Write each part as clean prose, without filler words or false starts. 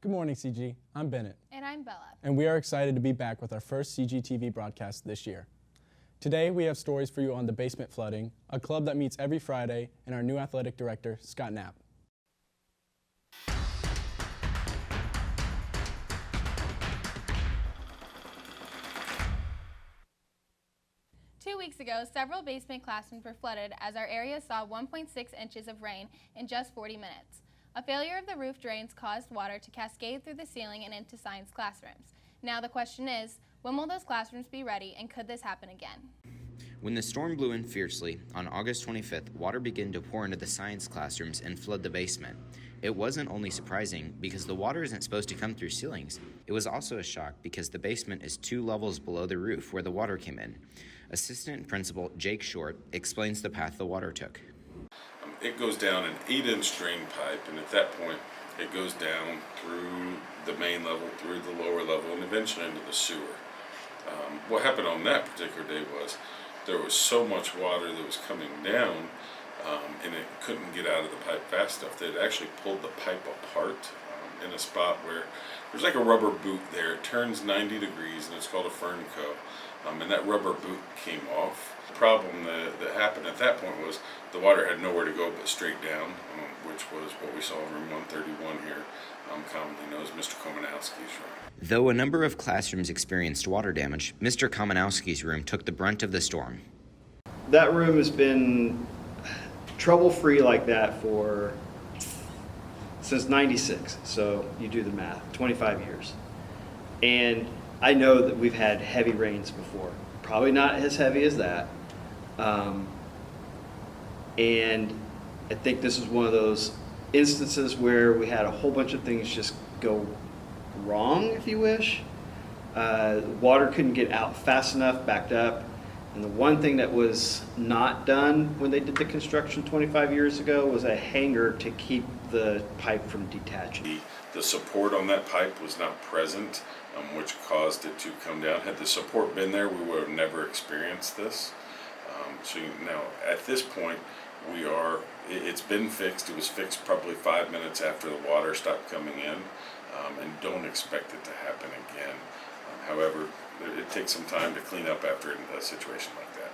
Good morning, CG. I'm Bennett. And I'm Bella. And we are excited to be back with our first Cgtv broadcast this year. Today, we have stories for you on the basement flooding, a club that meets every Friday, and our new athletic director, Scott Knapp. Two weeks ago, several basement classrooms were flooded as our area saw 1.6 inches of rain in just 40 minutes. A failure of the roof drains caused water to cascade through the ceiling and into science classrooms. Now the question is, when will those classrooms be ready, and could this happen again? When the storm blew in fiercely, on August 25th, water began to pour into the science classrooms and flood the basement. It wasn't only surprising because the water isn't supposed to come through ceilings. It was also a shock because the basement is 2 levels below the roof where the water came in. Assistant Principal Jake Short explains the path the water took. It goes down an 8-inch drain pipe, and at that point it goes down through the main level, through the lower level, and eventually into the sewer. What happened on that particular day was there was so much water that was coming down, and it couldn't get out of the pipe fast enough. They had actually pulled the pipe apart in a spot where there's like a rubber boot there. It turns 90 degrees, and it's called a Fernco. And that rubber boot came off. The problem that happened at that point was the water had nowhere to go but straight down, which was what we saw in room 131 here, commonly known as Mr. Komanowski's room. Though a number of classrooms experienced water damage, Mr. Komanowski's room took the brunt of the storm. That room has been trouble-free like that since '96, so you do the math, 25 years. And I know that we've had heavy rains before, probably not as heavy as that. And I think this is one of those instances where we had a whole bunch of things just go wrong, if you wish. Water couldn't get out fast enough, backed up. And the one thing that was not done when they did the construction 25 years ago was a hanger to keep the pipe from detaching. The support on that pipe was not present, which caused it to come down. Had the support been there, we would have never experienced this. So now, at this point, it's been fixed. It was fixed probably 5 minutes after the water stopped coming in, and don't expect it to happen again. However, it takes some time to clean up after a situation like that.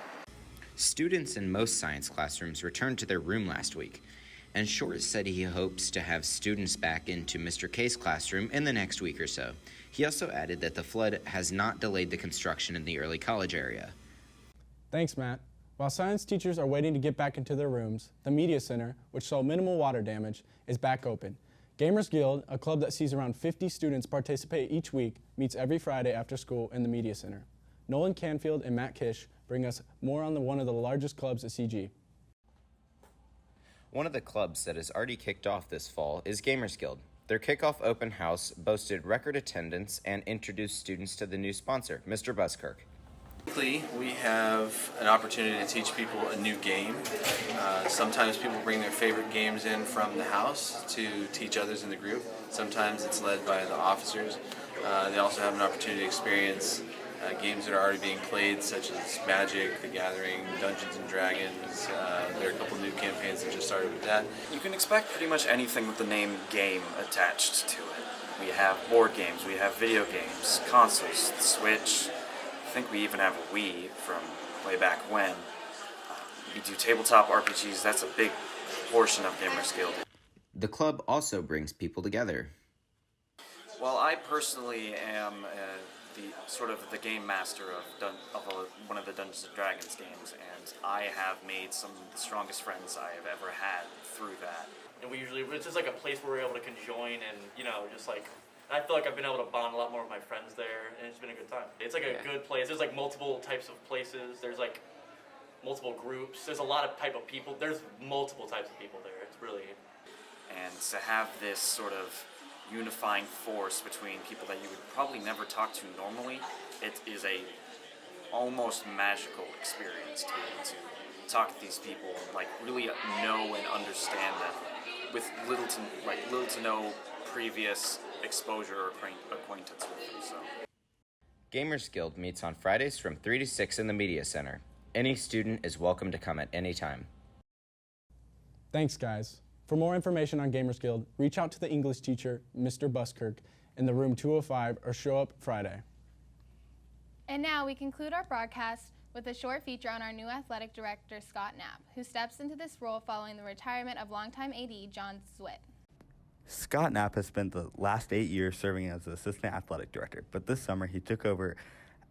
Students in most science classrooms returned to their room last week, and Short said he hopes to have students back into Mr. K's classroom in the next week or so. He also added that the flood has not delayed the construction in the early college area. Thanks, Matt. While science teachers are waiting to get back into their rooms, the Media Center, which saw minimal water damage, is back open. Gamers Guild, a club that sees around 50 students participate each week, meets every Friday after school in the Media Center. Nolan Canfield and Matt Kish bring us more on one of the largest clubs at CG. One of the clubs that has already kicked off this fall is Gamers Guild. Their kickoff open house boasted record attendance and introduced students to the new sponsor, Mr. Buskirk. We have an opportunity to teach people a new game. Sometimes people bring their favorite games in from the house to teach others in the group. Sometimes it's led by the officers. They also have an opportunity to experience games that are already being played, such as Magic, The Gathering, Dungeons and Dragons. There are a couple new campaigns that just started with that. You can expect pretty much anything with the name game attached to it. We have board games, we have video games, consoles, the Switch. I think we even have a Wii from way back when. We do tabletop RPGs. That's a big portion of Gamers Guild. The club also brings people together. Well, I personally am the game master of one of the Dungeons and Dragons games, and I have made some of the strongest friends I have ever had through that. And it's just like a place where we're able to conjoin and, I feel like I've been able to bond a lot more with my friends there, and it's been a good time. It's like a good place. There's like multiple types of places. There's like multiple groups. There's a lot of type of people. There's multiple types of people there. It's really... And to have this sort of unifying force between people that you would probably never talk to normally, it is a almost magical experience to be able to talk to these people and really know and understand them with little to no previous exposure or acquaintance with them. So. Gamers Guild meets on Fridays from 3 to 6 in the Media Center. Any student is welcome to come at any time. Thanks, guys. For more information on Gamers Guild, reach out to the English teacher, Mr. Buskirk, in the room 205 or show up Friday. And now we conclude our broadcast with a short feature on our new athletic director, Scott Knapp, who steps into this role following the retirement of longtime AD John Zwitt. Scott Knapp has spent the last 8 years serving as the assistant athletic director, but this summer he took over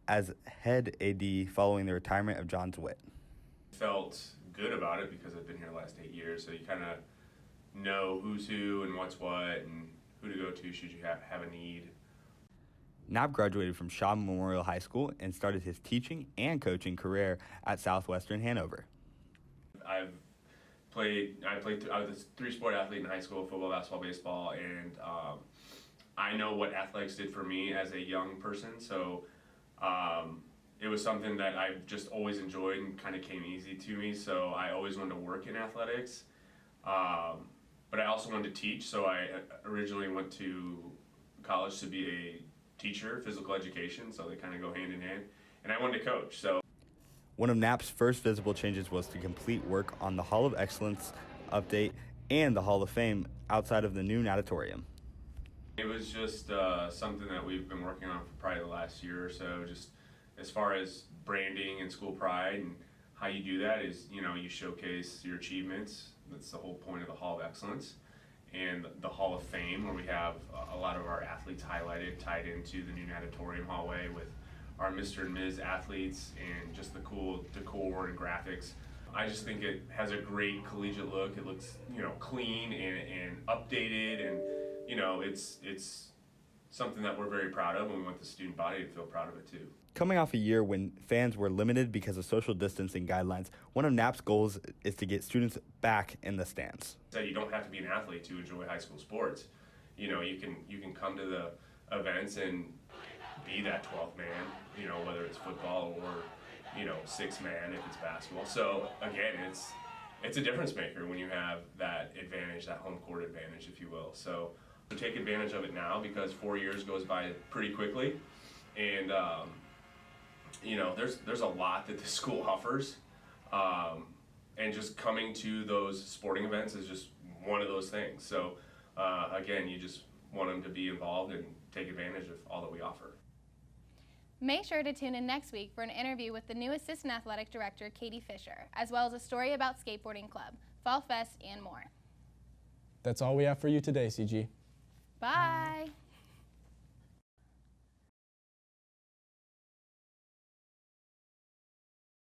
as head AD following the retirement of John Zwitt. Felt good about it because I've been here the last 8 years, so you kind of know who's who and what's what and who to go to should you have a need. Knapp graduated from Shaw Memorial High School and started his teaching and coaching career at Southwestern Hanover. I was a 3-sport athlete in high school: football, basketball, baseball, and I know what athletics did for me as a young person, so it was something that I just always enjoyed and kind of came easy to me, so I always wanted to work in athletics. But I also wanted to teach, so I originally went to college to be a teacher, physical education, so they kind of go hand in hand, and I wanted to coach. So one of Knapp's first visible changes was to complete work on the Hall of Excellence update and the Hall of Fame outside of the new natatorium. it was just something that we've been working on for probably the last year or so, just as far as branding and school pride, and how you do that is, you showcase your achievements. That's the whole point of the Hall of Excellence. And the Hall of Fame, where we have a lot of our athletes highlighted, tied into the new natatorium hallway with our Mr. and Ms. athletes and just the cool decor and graphics. I just think it has a great collegiate look. It looks, clean and updated, and it's something that we're very proud of, and we want the student body to feel proud of it too. Coming off a year when fans were limited because of social distancing guidelines, one of Knapp's goals is to get students back in the stands. So you don't have to be an athlete to enjoy high school sports. You can come to the events and be that 12th man, whether it's football or, 6th man if it's basketball. So again, it's a difference maker when you have that advantage, that home court advantage, if you will. So take advantage of it now, because 4 years goes by pretty quickly, and there's a lot that the school offers, and just coming to those sporting events is just one of those things. So again, you just want them to be involved and take advantage of all that we offer. Make sure to tune in next week for an interview with the new Assistant Athletic Director, Katie Fisher, as well as a story about Skateboarding Club, Fall Fest, and more. That's all we have for you today, CG. Bye.